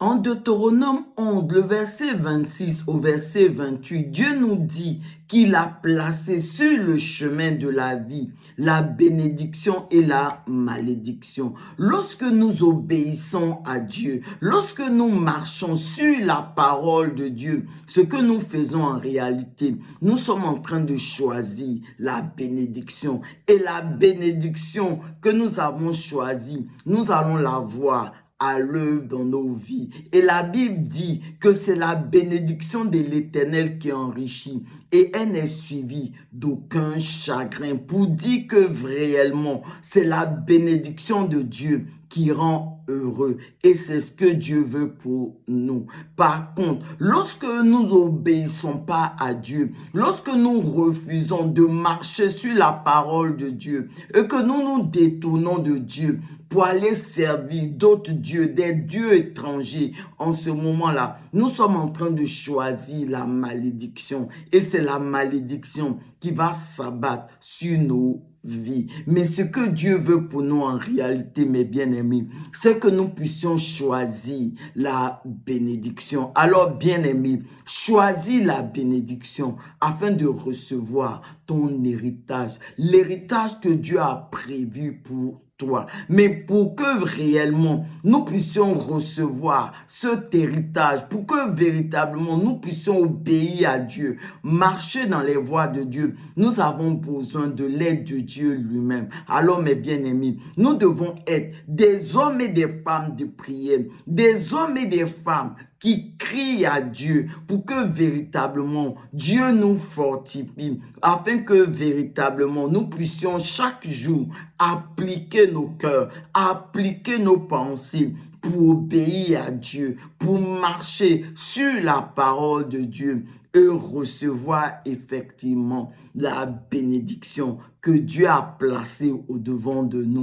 En Deutéronome 11, le verset 26 au verset 28, Dieu nous dit qu'il a placé sur le chemin de la vie la bénédiction et la malédiction. Lorsque nous obéissons à Dieu, lorsque nous marchons sur la parole de Dieu, ce que nous faisons en réalité, nous sommes en train de choisir la bénédiction. Et la bénédiction que nous avons choisie, nous allons la voir à l'œuvre dans nos vies. Et la Bible dit que c'est la bénédiction de l'Éternel qui enrichit et elle n'est suivie d'aucun chagrin, pour dire que réellement c'est la bénédiction de Dieu qui rend heureux et c'est ce que Dieu veut pour nous. Par contre, lorsque nous n'obéissons pas à Dieu, lorsque nous refusons de marcher sur la parole de Dieu et que nous nous détournons de Dieu pour aller servir d'autres dieux, des dieux étrangers, en ce moment-là, nous sommes en train de choisir la malédiction et c'est la malédiction qui va s'abattre sur nos vie. Mais ce que Dieu veut pour nous en réalité, mes bien-aimés, c'est que nous puissions choisir la bénédiction. Alors, bien-aimés, choisis la bénédiction afin de recevoir ton héritage, l'héritage que Dieu a prévu pour toi. Mais pour que réellement nous puissions recevoir cet héritage, pour que véritablement nous puissions obéir à Dieu, marcher dans les voies de Dieu, nous avons besoin de l'aide de Dieu lui-même. Alors mes bien-aimés, nous devons être des hommes et des femmes de prière, des hommes et des femmes qui crient à Dieu pour que véritablement Dieu nous fortifie, afin que véritablement nous puissions chaque jour appliquer nos cœurs, appliquer nos pensées pour obéir à Dieu, pour marcher sur la parole de Dieu et recevoir effectivement la bénédiction que Dieu a placée au devant de nous.